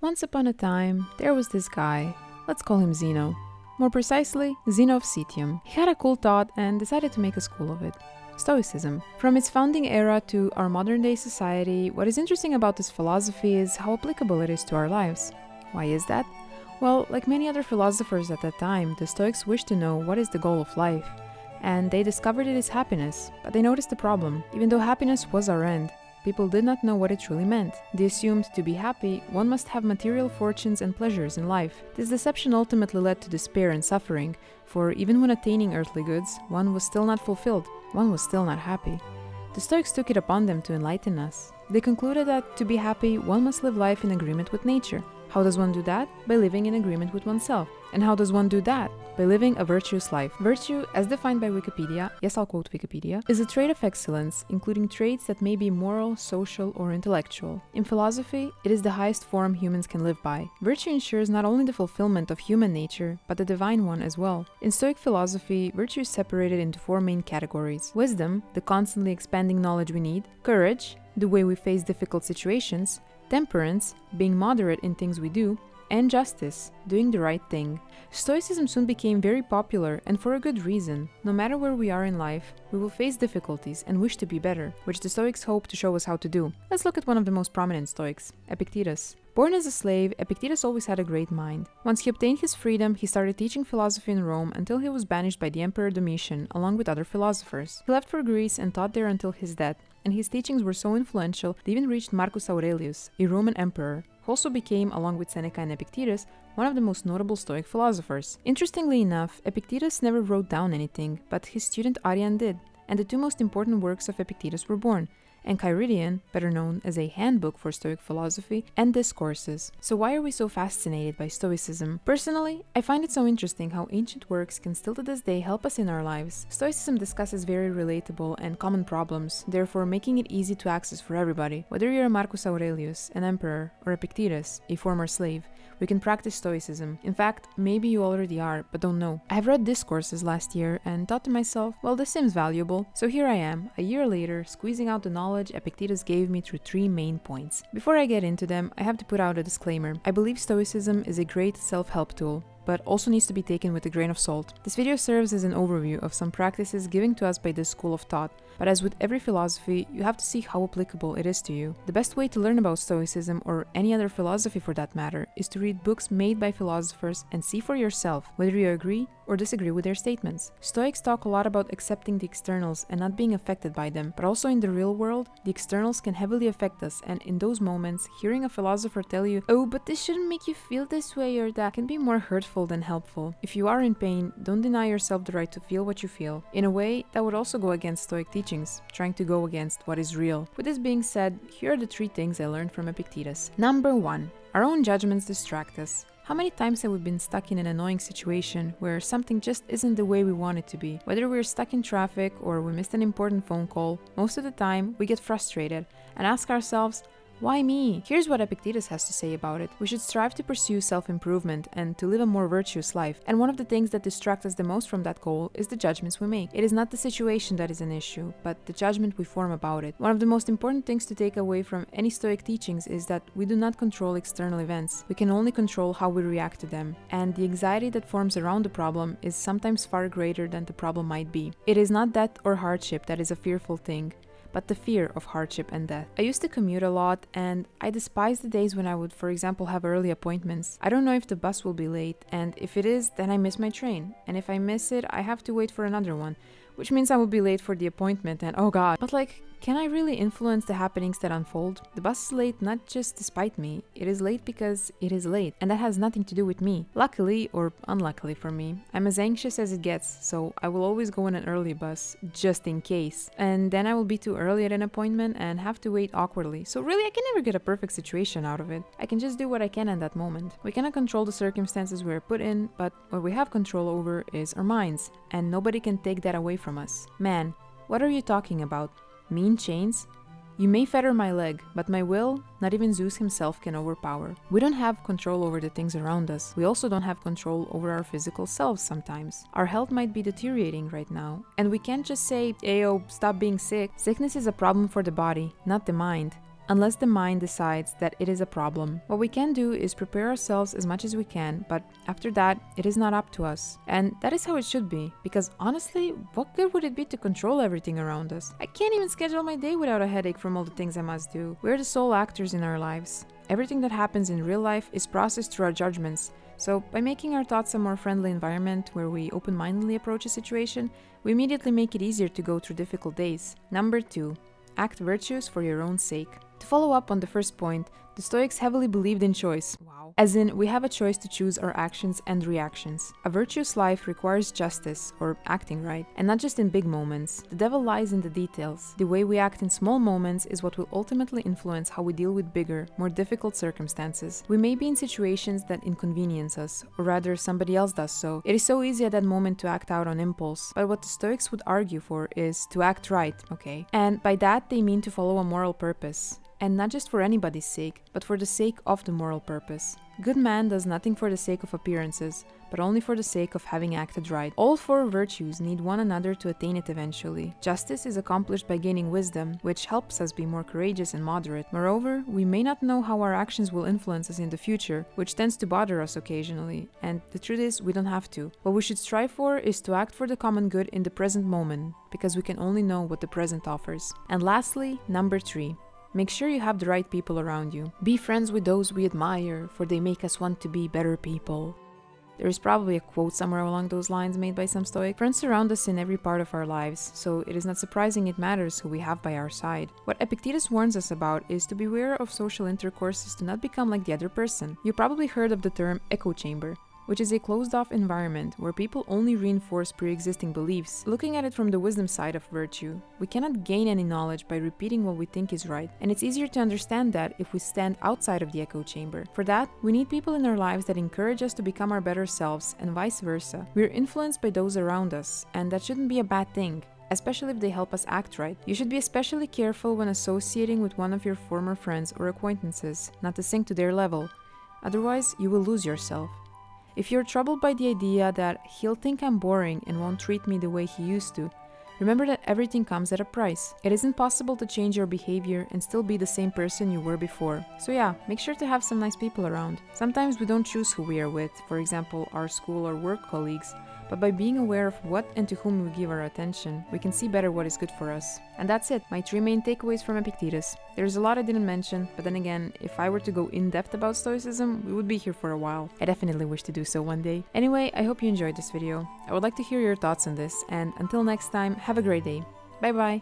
Once upon a time, there was this guy. Let's call him Zeno. More precisely, Zeno of Citium. He had a cool thought and decided to make a school of it. Stoicism. From its founding era to our modern-day society, what is interesting about this philosophy is how applicable it is to our lives. Why is that? Well, like many other philosophers at that time, the Stoics wished to know what is the goal of life. And they discovered it is happiness, but they noticed the problem. Even though happiness was our end, people did not know what it truly meant. They assumed to be happy, one must have material fortunes and pleasures in life. This deception ultimately led to despair and suffering, for even when attaining earthly goods, one was still not fulfilled, one was still not happy. The Stoics took it upon them to enlighten us. They concluded that to be happy, one must live life in agreement with nature. How does one do that? By living in agreement with oneself. And how does one do that? By living a virtuous life. Virtue, as defined by Wikipedia, yes, I'll quote Wikipedia, is a trait of excellence, including traits that may be moral, social, or intellectual. In philosophy, it is the highest form humans can live by. Virtue ensures not only the fulfillment of human nature, but the divine one as well. In Stoic philosophy, virtue is separated into four main categories. Wisdom, the constantly expanding knowledge we need. Courage, the way we face difficult situations. Temperance, being moderate in things we do. And justice, doing the right thing. Stoicism soon became very popular, and for a good reason. No matter where we are in life, we will face difficulties and wish to be better, which the Stoics hope to show us how to do. Let's look at one of the most prominent Stoics, Epictetus. Born as a slave, Epictetus always had a great mind. Once he obtained his freedom, he started teaching philosophy in Rome until he was banished by the Emperor Domitian, along with other philosophers. He left for Greece and taught there until his death, and his teachings were so influential they even reached Marcus Aurelius, a Roman emperor, who also became, along with Seneca and Epictetus, one of the most notable Stoic philosophers. Interestingly enough, Epictetus never wrote down anything, but his student Arrian did, and the two most important works of Epictetus were born, Enchiridion, better known as a handbook for Stoic philosophy, and Discourses. So why are we so fascinated by Stoicism? Personally, I find it so interesting how ancient works can still to this day help us in our lives. Stoicism discusses very relatable and common problems, therefore making it easy to access for everybody. Whether you're a Marcus Aurelius, an emperor, or Epictetus, a former slave, we can practice Stoicism. In fact, maybe you already are, but don't know. I have read Discourses last year and thought to myself, well, this seems valuable. So here I am, a year later, squeezing out the knowledge Epictetus gave me through three main points. Before I get into them, I have to put out a disclaimer. I believe Stoicism is a great self-help tool, but also needs to be taken with a grain of salt. This video serves as an overview of some practices given to us by this school of thought, but as with every philosophy, you have to see how applicable it is to you. The best way to learn about Stoicism, or any other philosophy for that matter, is to read books made by philosophers and see for yourself whether you agree or disagree with their statements. Stoics talk a lot about accepting the externals and not being affected by them, but also in the real world, the externals can heavily affect us, and in those moments, hearing a philosopher tell you, oh, but this shouldn't make you feel this way or that, can be more hurtful than helpful. If you are in pain, don't deny yourself the right to feel what you feel. In a way, that would also go against Stoic teachings, trying to go against what is real. With this being said, here are the three things I learned from Epictetus. Number 1. Our own judgments distract us. How many times have we been stuck in an annoying situation where something just isn't the way we want it to be? Whether we're stuck in traffic or we missed an important phone call, most of the time we get frustrated and ask ourselves, why me? Here's what Epictetus has to say about it. We should strive to pursue self-improvement and to live a more virtuous life. And one of the things that distract us the most from that goal is the judgments we make. It is not the situation that is an issue, but the judgment we form about it. One of the most important things to take away from any Stoic teachings is that we do not control external events. We can only control how we react to them. And the anxiety that forms around the problem is sometimes far greater than the problem might be. It is not death or hardship that is a fearful thing, but the fear of hardship and death. I used to commute a lot, and I despise the days when I would, for example, have early appointments. I don't know if the bus will be late, and if it is, then I miss my train. And if I miss it, I have to wait for another one, which means I will be late for the appointment, and oh god. But can I really influence the happenings that unfold? The bus is late not just despite me, it is late because it is late, and that has nothing to do with me. Luckily, or unluckily for me, I'm as anxious as it gets, so I will always go in an early bus, just in case. And then I will be too early at an appointment and have to wait awkwardly, so really I can never get a perfect situation out of it. I can just do what I can at that moment. We cannot control the circumstances we are put in, but what we have control over is our minds, and nobody can take that away from us. Man, what are you talking about? Mean chains? You may fetter my leg, but my will, not even Zeus himself can overpower. We don't have control over the things around us. We also don't have control over our physical selves sometimes. Our health might be deteriorating right now, and we can't just say, "Ayo, stop being sick." Sickness is a problem for the body, not the mind. unless the mind decides that it is a problem. What we can do is prepare ourselves as much as we can, but after that, it is not up to us. And that is how it should be, because honestly, what good would it be to control everything around us? I can't even schedule my day without a headache from all the things I must do. We're the sole actors in our lives. Everything that happens in real life is processed through our judgments. So by making our thoughts a more friendly environment where we open-mindedly approach a situation, we immediately make it easier to go through difficult days. Number 2. Act virtuous for your own sake. To follow up on the first point, the Stoics heavily believed in choice. Wow. As in, we have a choice to choose our actions and reactions. A virtuous life requires justice, or acting right, and not just in big moments. The devil lies in the details. The way we act in small moments is what will ultimately influence how we deal with bigger, more difficult circumstances. We may be in situations that inconvenience us, or rather somebody else does so. It is so easy at that moment to act out on impulse, but what the Stoics would argue for is to act right, okay? And by that they mean to follow a moral purpose. And not just for anybody's sake, but for the sake of the moral purpose. Good man does nothing for the sake of appearances, but only for the sake of having acted right. All four virtues need one another to attain it eventually. Justice is accomplished by gaining wisdom, which helps us be more courageous and moderate. Moreover, we may not know how our actions will influence us in the future, which tends to bother us occasionally, and the truth is, we don't have to. What we should strive for is to act for the common good in the present moment, because we can only know what the present offers. And lastly, number 3. Make sure you have the right people around you. Be friends with those we admire, for they make us want to be better people. There is probably a quote somewhere along those lines made by some Stoic. Friends surround us in every part of our lives, so it is not surprising it matters who we have by our side. What Epictetus warns us about is to beware of social intercourses to not become like the other person. You probably heard of the term echo chamber, which is a closed-off environment where people only reinforce pre-existing beliefs. Looking at it from the wisdom side of virtue, we cannot gain any knowledge by repeating what we think is right, and it's easier to understand that if we stand outside of the echo chamber. For that, we need people in our lives that encourage us to become our better selves, and vice versa. We are influenced by those around us, and that shouldn't be a bad thing, especially if they help us act right. You should be especially careful when associating with one of your former friends or acquaintances, not to sink to their level. Otherwise, you will lose yourself. If you're troubled by the idea that he'll think I'm boring and won't treat me the way he used to, remember that everything comes at a price. It isn't possible to change your behavior and still be the same person you were before. So yeah, make sure to have some nice people around. Sometimes we don't choose who we are with, for example, our school or work colleagues, but by being aware of what and to whom we give our attention, we can see better what is good for us. And that's it, my 3 main takeaways from Epictetus. There's a lot I didn't mention, but then again, if I were to go in depth about Stoicism, we would be here for a while. I definitely wish to do so one day. Anyway, I hope you enjoyed this video. I would like to hear your thoughts on this, and until next time, have a great day. Bye bye!